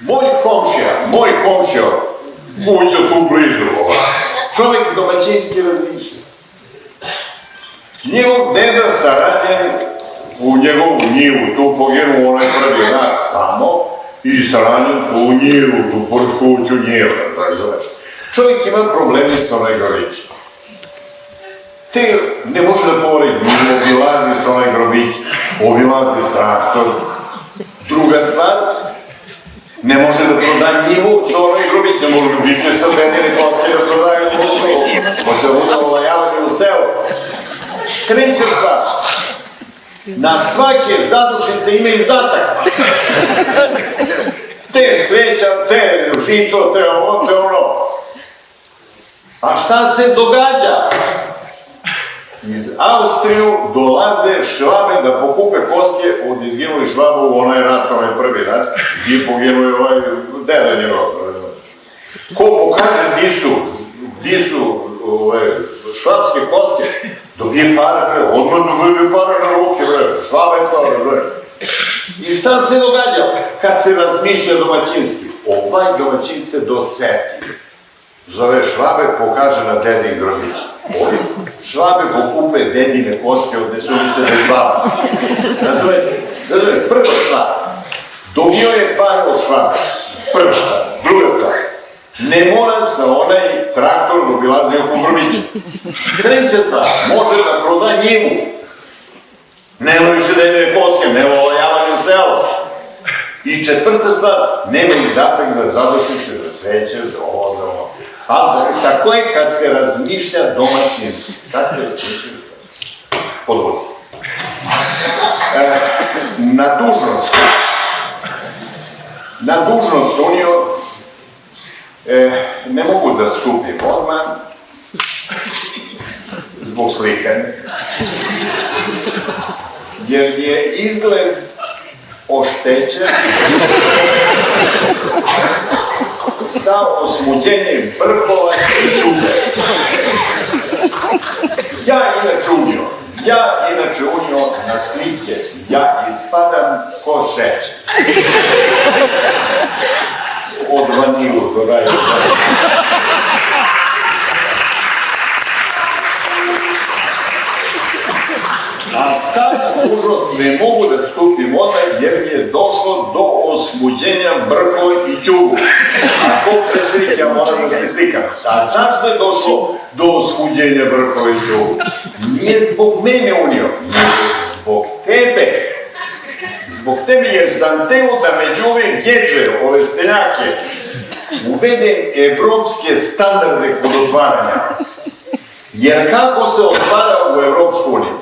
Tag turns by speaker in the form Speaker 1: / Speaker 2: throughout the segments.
Speaker 1: moj komšija, uđe tu blizu, čovjek domaćinski razmišlja. Njegov deda saranjen u njegovu njivu, tu poginuo onaj prvi rat tamo, i saranjen u njivu, tu pored kuću njiva, znači. Čovjek ima problemi sa onaj grobić. Te ne može da povori njivu, obilazi sa onaj grobić, obilazi s traktor. Druga stvar, ne može da proda njivu sa onaj grobić, ne može da biće sad vedine koske da prodaju njivu, može da bude olajavanje u selu. Treća stvar, na svake zadušnice ima izdatak. Te sveća, te žito, te ovo, te ono. A šta se događa? Iz Austriju dolaze Švabe da pokupe koske od izginulih Švaba u onaj rat, onaj prvi rat, i poginuo je ovaj deda njegov. Ko pokaže di su švabske koske, dobije para, odmah dobije para na ruke, Švaba je para. I šta se događa kad se razmišlja domaćinski? Ovaj domaćin se doseti. Zove Švabe, pokaže na dedin grobić. Ovi Švabe pokupe dedine koske od desu mi se za Švaba. Razumeš, prva stvar. Dobio je pare od Švabe. Prva stvar. Druga stvar. Ne mora sa onaj traktor da obilazi oko grobića. Treća stvar. Može da proda njivu. Nema više dedine koske, nema olajavanje u selu. I četvrta stvar, nema izdatak za zadušnice, za sveće, za ovo, za ovo. Ali tako je kad se razmišlja domaćinski. Kad se razmišlja domaćinski. Podvodci. Na dužnost unio ne mogu da stupim odmah zbog slikanja. Jer je izgled oštećen sa osmuđenjem brkova i đubre. Ja inače unio na slike, ja ispadam ko šećer. Od vanilu dodaju. A sad užas ne mogu da stupim odmah jer mi je došlo do osmuđenja brkova i đubu. A ko predsjednik ja moram da se slikam. A zašto je došlo do osmuđenja brkova i đubu? Nije zbog mene unio, nego zbog tebe. Zbog tebe jer sam teo da među ove geđe, ove seljake, uvedem evropske standarde kod otvaranja. Jer kako se otvara u Evropsku uniju?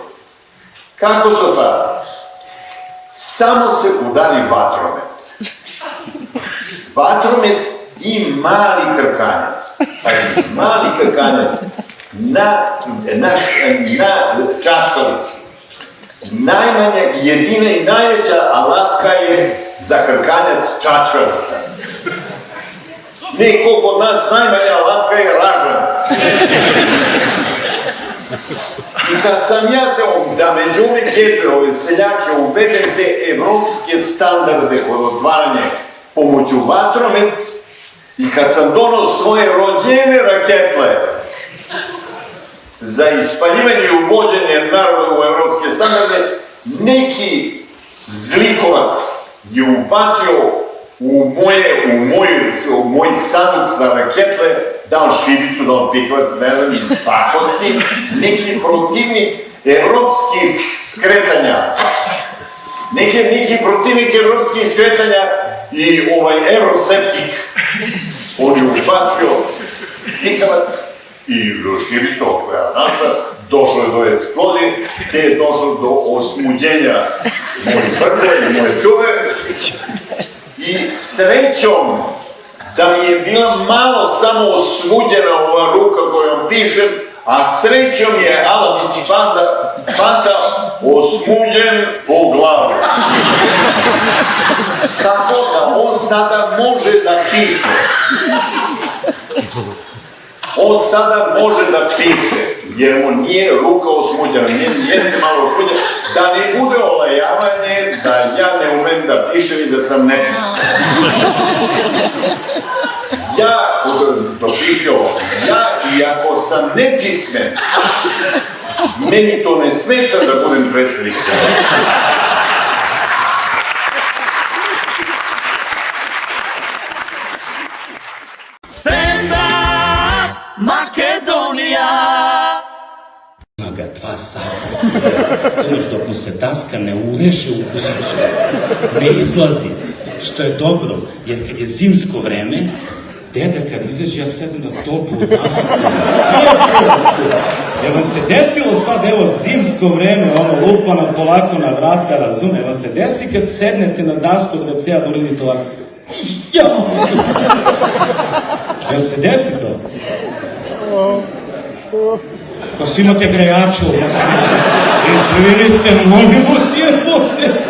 Speaker 1: Kako se otvara? Samo se udari vatromet. Vatromet i mali krkanjac. Mali krkanjac na čačkalici. Najmanja, jedina i najveća alatka je za krkanjac čačkalica. Neko kod nas najmanja alatka je ražan. I kad sam ja teo da među ove geđe, ove seljake, uvedem te evropske standarde kod otvaranja pomoću vatromet i kad sam donao svoje rođene raketle za ispaljivanje i uvođenje naroda u evropske standarde, neki zlikovac je ubacio u moj sanduk za raketle, dao šibicu, dao pikavac, ne znam, iz pakosti, neki protivnik evropskih skretanja. Neki protivnik evropskih skretanja i euroseptik. On je ubacio pikavac i šibicu koja nasta, došlo je do eksplozije, gde je došlo do osmuđenja mojih brkova i moje đubre. I srećom da mi je bila malo samo osmuđena ova ruka kojom pišem, a srećom je Alabić Fanta osmuđen po glavu. Tako da on sada može da piše. On sada može da piše, jer mu nije ruka osmuđena, jeste malo osmuđena, da ne bude olajavanje, da ja ne umem da pišem i da sam nepismen. Ja, dopiši ovo, ja i ako sam nepismen, meni to ne smeta da budem predsjednik Senata.
Speaker 2: Stand up, Makedonija!
Speaker 3: Ima ga 2 sata, znaš, dok mu se daska ne ureže u kusicu, ne izlazi, što je dobro, jer kad je zimsko vreme, deda kad izađe, ja sedem na toplu dasku. Jer vam se desilo sad, evo, zimsko vreme, ono, lupano polako na vrata, razume, jer vam se desi kad sednete na dasku od WC-a da uradite ovako. Jel se desi to? Pa svi imate grejaču, i svi vidite, molim vas, jebote.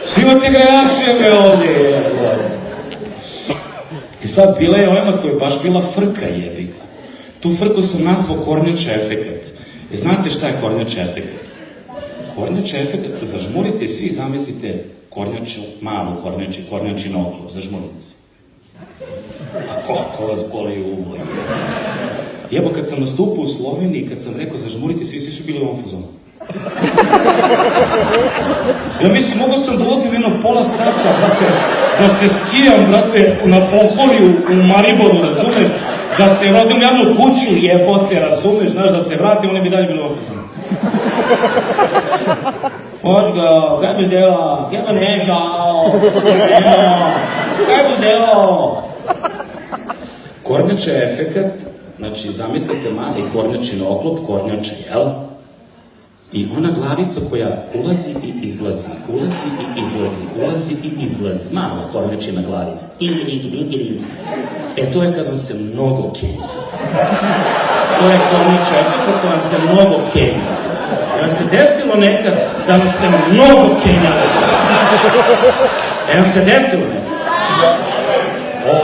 Speaker 3: Svi imate grejače ovdje, jebote. I sad bila je ovima koja je baš bila frka, jebiga. Tu frku sam nazvao kornjača efekat. I znate šta je kornjača efekat? Kornjača efekat, zažmurite i svi zamislite kornjaču, malu kornjačinu oklop, zažmurite se. A koliko vas boli uvo, jebo, kad sam nastupao u Sloveniji, kad sam rekao zažmurite, svi su bili u ovom fazonu. Ja mislim, mogao sam da vodim jedno pola sata, brate, da se skijam, brate, na Pohorju u Mariboru, razumeš, da se rodim jednu kuću, jebote, razumeš, znaš, da se vratim, oni bi dalje bili u ovom fazonu. Ožgo, kaj bi zdelo, kaj bi nežao, kaj bi zdelo? Kornjača je efekat, znači, zamislite mali kornjačin oklop, kornjača, jel? I ona glavica koja ulazi i izlazi, ulazi i izlazi, ulazi i izlazi, mala kornjačina glavica. E, to je kad vam se mnogo kenja. To je kornjača efekat kad vam se mnogo kenja. Vam se desilo nekad da vam se mnogo kenja. Vam se desilo nekad?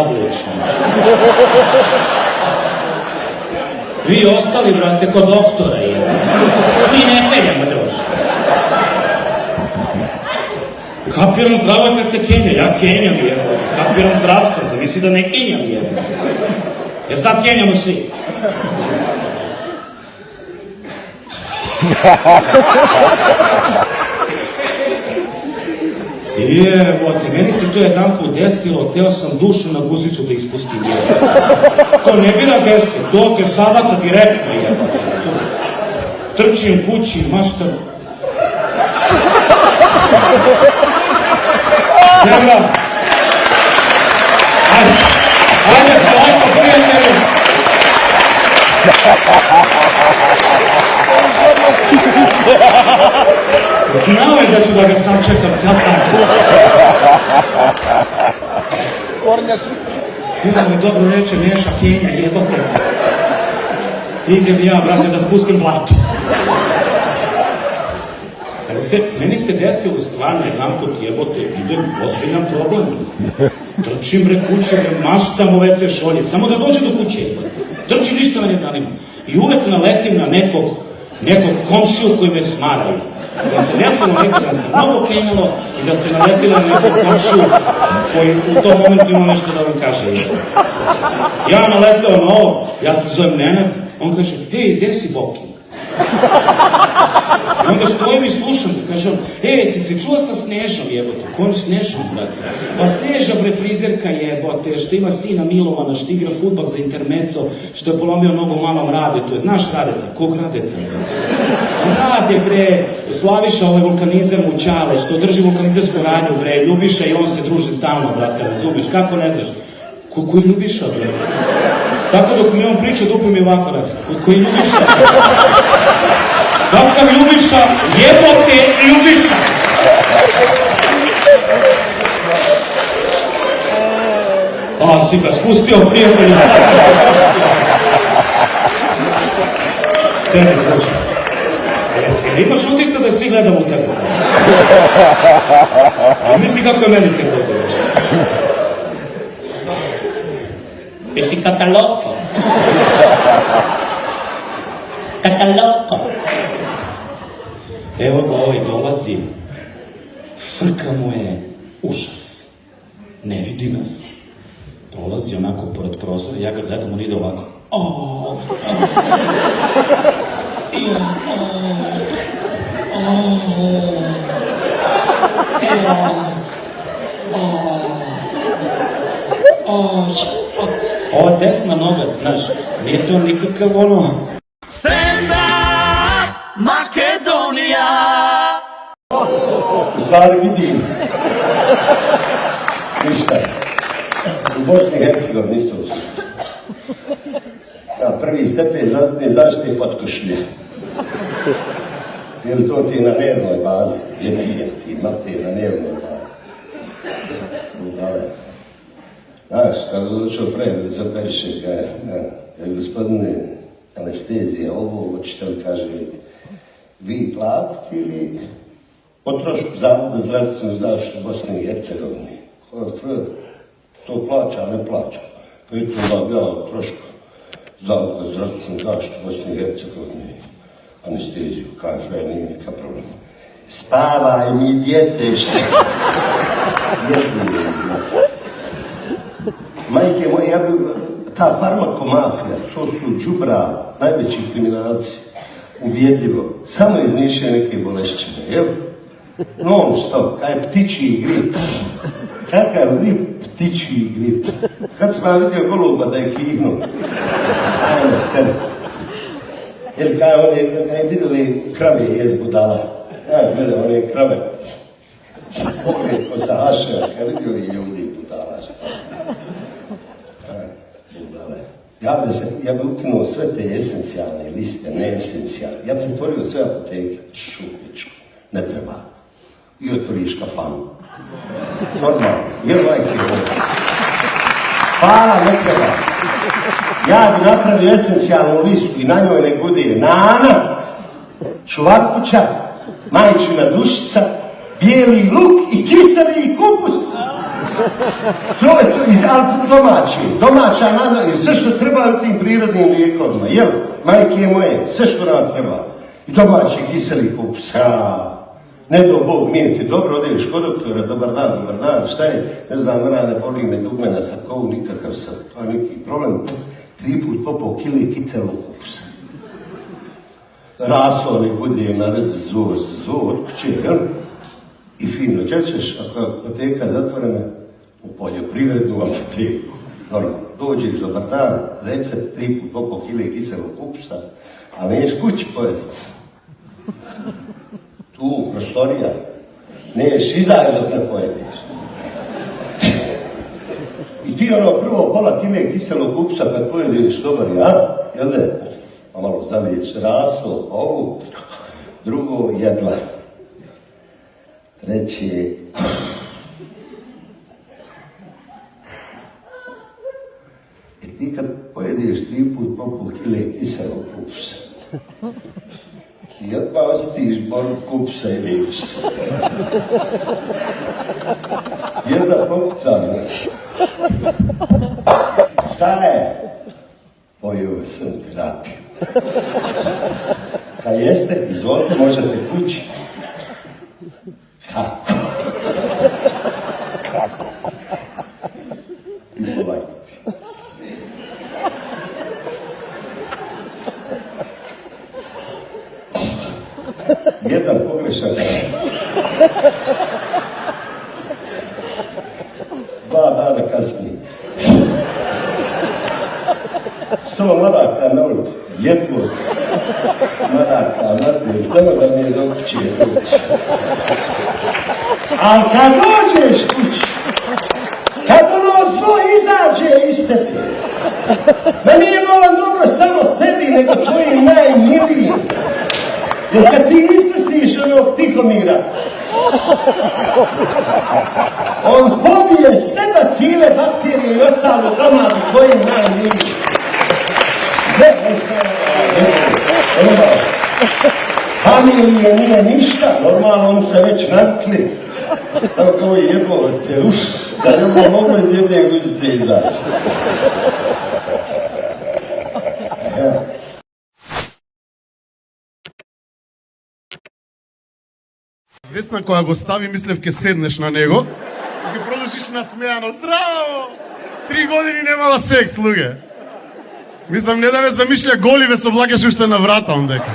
Speaker 3: Odlično. Vi ostali, brate, kod doktora je. Mi ne kenjamo, druže. Kapiram zdravo kad se kenja, ja kenjam, jebo. Kapiram zdravstvo, zamisli da ne kenjam, jebo. Ja sad kenjamo svi. Jebote, meni se to jedan put desilo, teo sam dušu na guzicu da ispustim, jebote. To ne bi na desi, dote sada to direktno, jebote. Trčim kući, maštam. Dobra. Ajde, polako, prijatelju. Znao je da ću da ga sačekam, katan. Kornjač. Ima mi dobro reče, Neša Kenja, jebote. Idem ja, brate, da spustim blatu. Meni se desilo stvarno jedan put, jebote, idem, ozbiljan problem. Trčim, bre, kuće, bre, maštam u WC šolje, samo da dođe do kuće. Trčim, ništa me ne zanima. I uvek naletim na nekog komšiju koji me smaraju. Da se desilo nekada da se mnogo kenjalo i da ste naletili na nekog komšiju koji u tom momentu ima nešto da vam kaže. Ja naletao na ovo, ja se zovem Nenad, on kaže, hej, gde si Boki? I onda stojim i slušam, kažem, si se čuo sa Snežom, jebote? Kojom Snežom, brate? Pa Sneža, bre, frizerka, jebote, što ima sina Milovana, što igra fudbal za Intermeco, što je polomio nogu malom Radetu. Znaš Radeta? Kog Radeta? Rade, bre, Slaviša, ovaj vulkanizer mu Ćale, što drži vulkanizersku radnju, bre, Ljubiša i on se druže stalno, brate, razumiješ? Kako ne znaš? Koji Ljubiša, bre? Tako dok mi on priča, dupe mi ovako radi. Koji Ljubiša? Kakav Ljubiša? Jebote Ljubiša! A, si ga spustio, prijatelju, sad ga počastio. Sedi, druže. Imaš utisak da svi gledamo u tebe sad? Zamisli kako je meni te godine. Jesi kataloko? Kataloko? Evo ga ovaj dolazi, frka mu je užas, ne vidi nas. Prolazi onako pored prozora, ja ga gledam, on ide ovako. Ova desna noga, znaš, nije to nikakav ono...
Speaker 2: Stand up Makedonija.
Speaker 4: U stvari vidim. Ništa. U Bosni i Hercegovini isto uspio. Prvi stepen zdravstvene zaštite potkošlje. Jer to ti je na nervnoj bazi. Jer ti imate na nervnoj bazi. Udale. Znaš, kada je došao Fred, da se operiše, kaže, gospodine, anestezija, ovo, hoćete li, kaže, vi platiti ili potrošku Zavoda za zdravstvenu zaštitu Bosne i Hercegovine? Fred, to plaća, a ne plaća. Vidite vam ja trošku Zavoda za zdravstvenu zaštitu Bosne i Hercegovine, anesteziju, kaže, Fred, nije nikakav problem. Spavaj mi, djete, što? Majke moje, ta farmakomafija, to su đubra, najveći kriminalci, uvjedljivo, samo izniše neke bolešćine, jel? Non stop, kaj ptičji grip. Kakav grip? Ptičji grip. Kad sam ja vidio goluba da je kihnuo, ajme sebe. Jer kaj je vidjeli krave jez budala. Ja gledam one krave. Pogled ko sa hašera, kaj vidio i ljudi budala. Ja bi ukinuo sve te esencijalne liste, neesencijalne. Ja bi zatvorio sve apoteke, šupičku, ne treba. I otvoriš kafanu. Normalno, jer majke ovo. Hvala, ne treba. Ja bi napravio esencijalnu listu i na njoj ne bude nana, čuvakuća, majčina dušica, bijeli luk i kiseli kupus. To je to, ali domaća nana, sve što treba u tim prirodnim lijekovima, jel, majke moje, sve što nam treba. I domaći kiseli kupus, ne do Bog, nije ti dobro, odeš kod doktora, dobar dan, šta je, ne znam, ne boli me dugmena sa kovu, nikakav sad, to je neki problem, 3 put po kili kicelog kupusa. Raso ne bude na zor, kuće, jel? I fino, gdje ćeš, ako je apoteka zatvorena, u poljoprivrednu apoteku. Normalno, dođeš dobar dan, recept 3 put po kile kiselog kupusa, a neš kući pojesti. Tu, prostorija, neš izaći dok ne pojedeš. I ti ono prvo pola kile kiselog kupusa kad pojedeš dobar, ja? Jel ne? Pa malo zaliješ raso, ovu, drugo jedla. Treći, i ti kad pojedeš 3 put po pol kile kiselog kupusa, i odmah osjetiš boru kupusa i liješ se. Jedna pokucana. Šta je? Pojeo sam terapiju. Kad jeste, izvolite, možete kući. Kako? I polagnici. Jedan pogrešan. 2 dana kasnije. 100 maraka na ulici. Jedno 100 maraka na ulici. Samo da mi je do kuće doći. Ali kad dođeš kući, kad ono svo izađe iz tebe, ma nije malo dobro samo tebi, nego tvojim najmilijim. Jer kad ti ispustiš onog Tihomira, on pobije sve bacile, bakterije i ostalo domadu tvojim najmilijim. Sve, familije nije ništa, normalno oni se već navikli. Tako je jebote, da ne mogu iz jedne guzice izaći.
Speaker 5: Весна која го стави, мислев ке седнеш на него и ќе продолжиш насмеано. Здраво! 3 години немала секс, луѓе. Мислам, не да ве замишља голи, ве соблакаш уште на врата, ондека.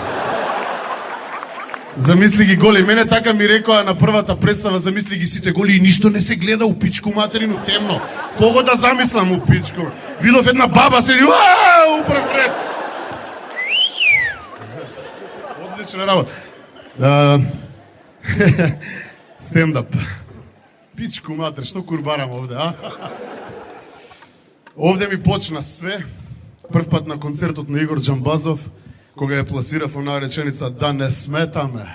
Speaker 5: Замисли ги голи. Мене така ми рекоа на првата представа, замисли ги сите голи и ништо не се гледа у пичку материну, темно. Кого да замислам у пичку? Видов една баба седи, у прв ред. Одлична работа. Стендап. Пичку матер, што курбарам овде, а? Овде ми почна све. Прв пат на концертот на Игор Джамбазов, кога ја пласирав онаа реченица да не сметаме.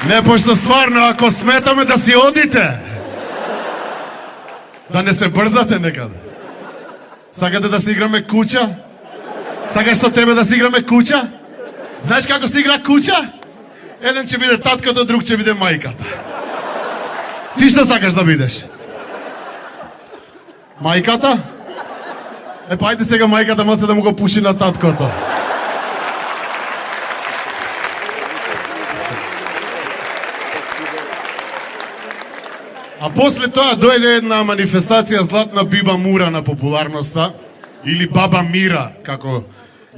Speaker 5: Не, пошто стварно, ако сметаме да си одите, да не се брзате некаде. Сакате да си играме куча? Сакаш со тебе да си играме куча? Знаеш како се игра куча? Еден ќе биде таткото, друг ќе биде мајката. Ти што сакаш да бидеш? Мајката? Па ајде сега мајката малце да му го пуши на таткото. А после тоа дојде една манифестација Златна Биба Мура на популарноста, или Баба Мира, како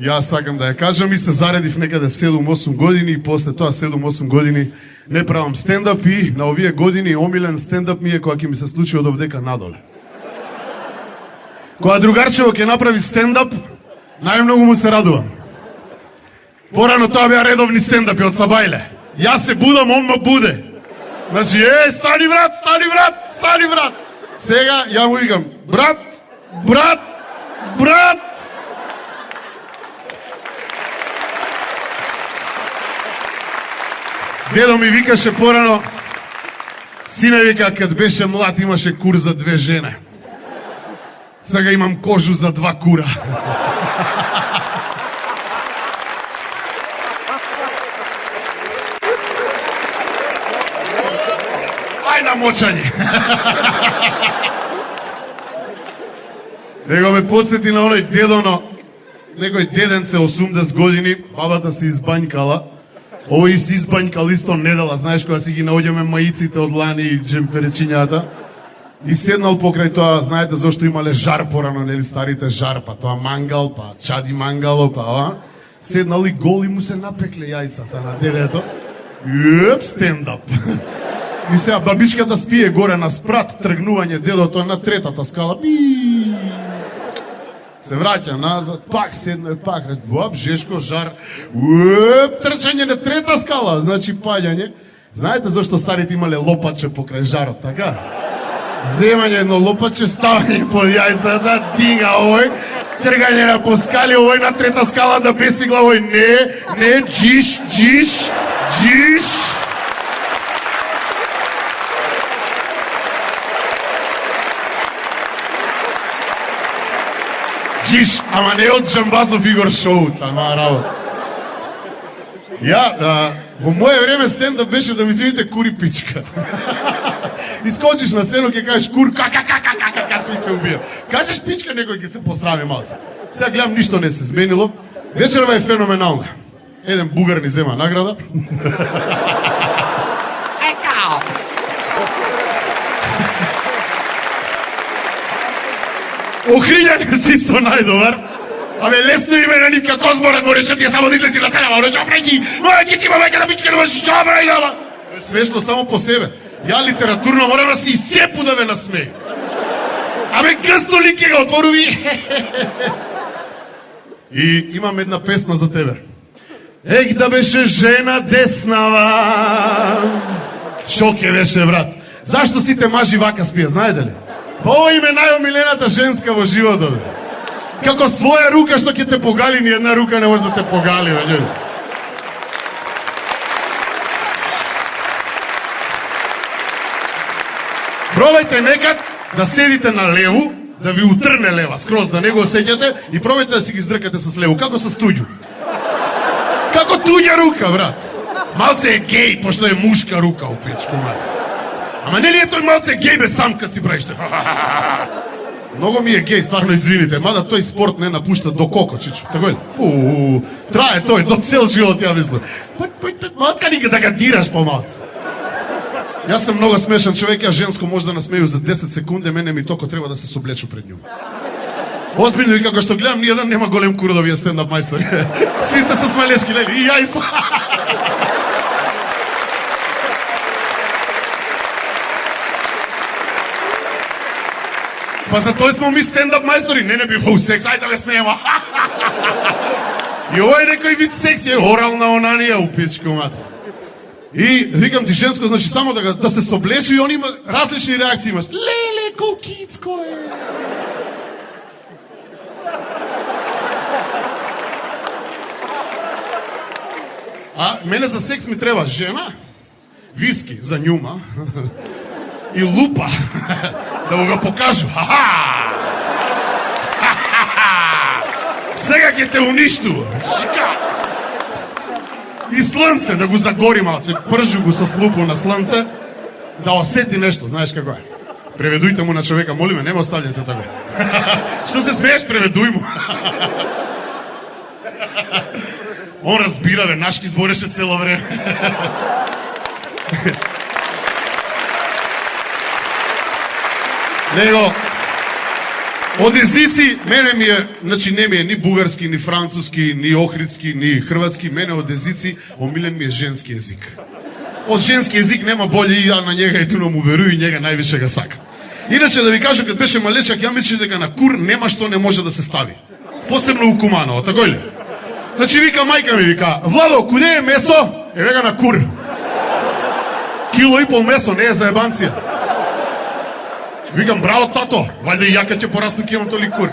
Speaker 5: јас сакам да ја кажам, и се заредив некаде 7-8 години, и после тоа 7-8 години не правам стендап, и на овие години омилен стендап ми е кога ќе ми се случи од овдека надоле. Кога другарчево ќе направи стендап, најмногу му се радувам. Порано тоа беа редовни стендапи од Сабајле. Јас се будам, он ма буде. Значи, стани брат, стани брат, стани брат. Сега ја му викам, брат, брат, брат. Дедо ми викаше порано, сине вика, кад беше млад имаше кур за 2 жени. Сега имам кожу за 2 кура. Ај на мочање. Него ме подсети на оној дедоно, некој деденце 80 години, бабата се избањкала, овој се избањкал исто недела, знаеш кога си ги наоѓаме маиците од лани и джемперечињата, и седнал покрај тоа, знаете зашто имале жар порано, нели старите жар, па тоа мангал, па чади мангало, па ова, седнал и гол и му се напекле јајцата на дедето, и стендап. И сега бабичката спие горе на спрат, тргнување, дедото на 3-та скала, се враќа назад, пак седне, пак баб, жешко, жар, трчање на 3-та скала, значи паѓање. Знаете зашто старите имале лопаче покрај жарот, така? Земање едно лопаче, ставање под јајцата, дига овој, тргање на по скали, овој на 3-та скала да бесигла, овој не, джиш, джиш, джиш. Джиш, ама не од Джамбазов Игор шоу, тама работа. Ја, во моје време стендап беше да ми видите кури пичка. Искочиш на сцену, ќе кажеш кур, кака, сви се убија. Кажеш пичка, некој ќе се посрами малце. Сега гледам, ништо не се зменило. Вечерва е феноменална. Еден бугар ни зема награда. Екао! Охриљанец исто најдобар. Абе, лесно име на Нивка Козморат, му решат ја само да излези на сцена, му преки, ќе ти има мајка да пичка, не можеш, чабра и дала. Смешно само по себе. Ја литературно морам да си изцепу да ве насмеј. Абе, гъсто ли ке го отворуви? И имам една песна за тебе. Ех да беше жена деснава. Шо ке беше, брат? Зашто сите мажи вака спијат, знаете ли? Па ова им е најомилената женска во животот. Како своја рука што ќе те погали, ни една рука не може да те погали, бе, људи. Пробајте некад да седите на леву, да ви утрне лева, скроз да не го осеќате и пробајте да си ги издркате с леву, како с туѓу. Како туѓа рука, брат. Малце е геј, пошто е мушка рука у пичку, брат. Ама нели е тој малце геј бе сам кад си правиш? Многу ми е гей, стварно извините, мада тој спорт не напушта до колко, чичо, така ли? Трае тој до цел живот, ја мислам. Малка ни да га дираш помалце. Јас сум многу смешан човек, ја женско може да насмеju за 10 секунди, мене ми токо треба да се соблечу пред њу. Озбилно и како што гледам, ниједан нема голем кур да вие стендап мајстори. Сви сте со смелешки, лели, и ја исто. Па за тој смо ми стендап мајстори, не бива у секс, ајде да ве смееме. И ова е некој вид секс, е орална онанија у пичку мата. И викам ти женско, значи само да се соблече и он има различни реакции имаш. Леле, колкицко е. А мене за секс ми треба жена, виски за њума и лупа да го покажу. Сега ќе те уништу. Шка. И слънце да го загори малце, пржу го с лупо на слънце, да осети нешто, знаеш како е. Преведујте му на човека, молиме, не ме оставljате така. Што се смееш, преведуј му. Он разбира, бе, нашки збореше цело време. Него, од езици, мене ми е, значи не ми е ни бугарски, ни француски, ни охридски, ни хрватски, мене од езици, омилен ми е женски език. Од женски език нема болje и ја на njega едино му верую и njega највише га сакам. Иначе да ви кажу, кад беше малечак, ја мислиш дека на кур нема што не може да се стави. Посебно у Куманово, тако ли? Значи вика мајка ми, вика, Владо, куде е месо? Е вега на кур. Кило и пол месо, не е за ебанција. Викам, браво, тато, вајде и ја кај ќе порасту ќе имам толи кур.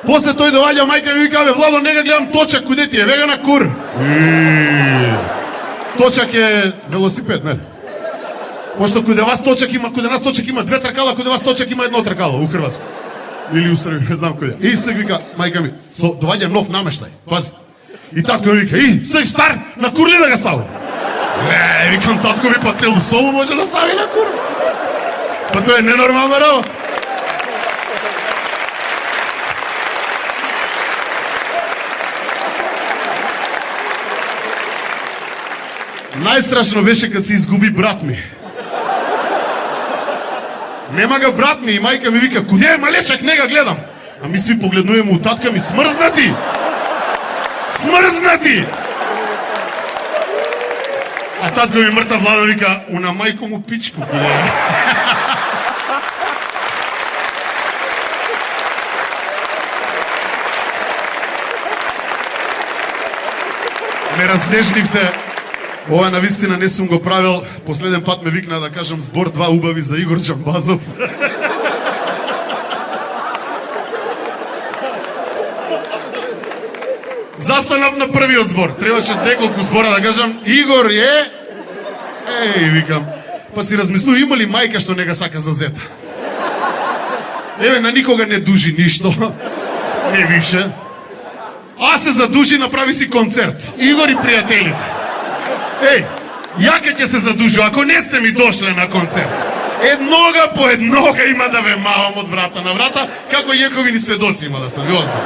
Speaker 5: После тој доаѓа мајка ми вика, бе, Владо, нега гледам точак, куде ти е? Вега на кур. Точак е велосипед, нели? Пошто куде нас точак има две тркала, куде вас точак има едно тркало у Хрватска. Или у Србија, не знам кој е. И сега вика, мајка ми, доаѓа нов намештај, пази. И татко ми вика, сега стар, на кур ли да га ставам? Не, викам, татко ми па целу собу може да стави на кур. Па тоа е ненормална работа. Најстрашно беше кад се изгуби брат ми. Нема ga брат ми и мајка ми вика, куде е малечак, не га гледам. А ми сви погледнуваме у татка ми, смрзнати! Смрзнати! А татко ми мртав Владо вика, уна мајко му пичку, куде е. Ме разнежливте. Ова навистина не сум го правил. Последен пат ме викна да кажам збор два убави за Игор Джамбазов. Застанав на првиот збор. Требаше неколку збора да кажам. Игор е... викам. Па си размислу, има ли мајка што не га сака за зета? Еве, на никога не дужи ништо. Не више. А се задужи, направи си концерт. Игор и пријателите. Јака ќе се задужу, ако не сте ми дошле на концерт. Еднога по еднога има да ве мавам од врата на врата, како јековини сведоци има да се ви озбавам.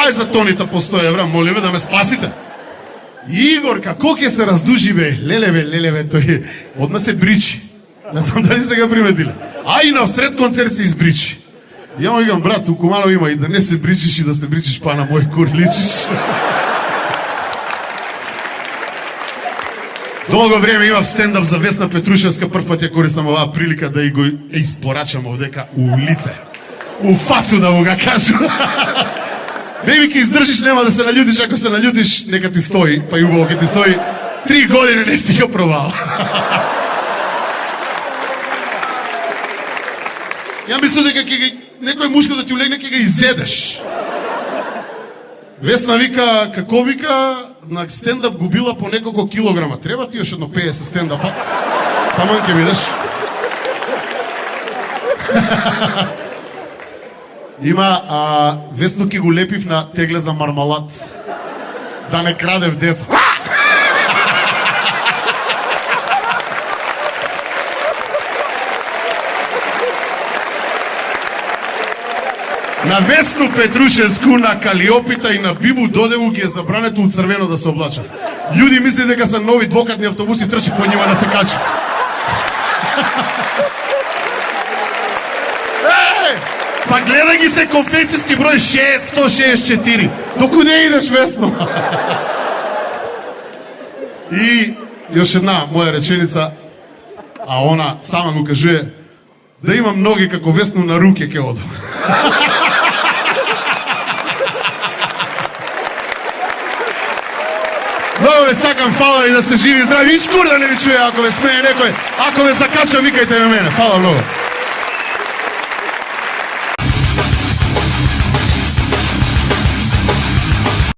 Speaker 5: Ај за тоните по 100 евра, молиме да ме спасите. Игор, како ќе се раздужи, бе, леле, тој одма се бричи. Не знам дали сте га приметиле. А и на всред концерт се избричи. Ја му игам, брат, у Куманово има и да не се бричиш и да се бричиш, па на мој кур личиш. Долго време имав стендап за Весна Петрушевска, прв пат ја користам оваа прилика да и го испорачам овдека у лице. У фацу да му га кажу. Беби, ке издржиш, нема да се наљутиш, ако се наљутиш, нека ти стои, па и убаво ке ти стои. 3 години не си го пробал. Ја мислам дека некој мушко да ти улегне, ке га изедеш. Весна вика, како вика, на стендап губила по неколку килограма. Треба ти još едно 50 стендапа. Таман ке видиш. Има, Весно ке го лепив на тегле за мармалад. Да не краде в деца. На Весну Петрушевску, на Калиопита и на Бибу Додеву ги е забрането од црвено да се облачав. Луѓе мислат дека се нови двокатни автобуси, трчат по нима да се качат. Па гледа ги се конфекцијски број 164. Докуде идеш, Весно? И још една моја реченица, а она сама му кажuje, да имам ноги како Весно на руке ке одам. Много ве сакам, фала ви да сте живи и здрави. И чкур да не ви чуе ако ве смее некој. Ако ве закача, викајте ме мене. Фала много.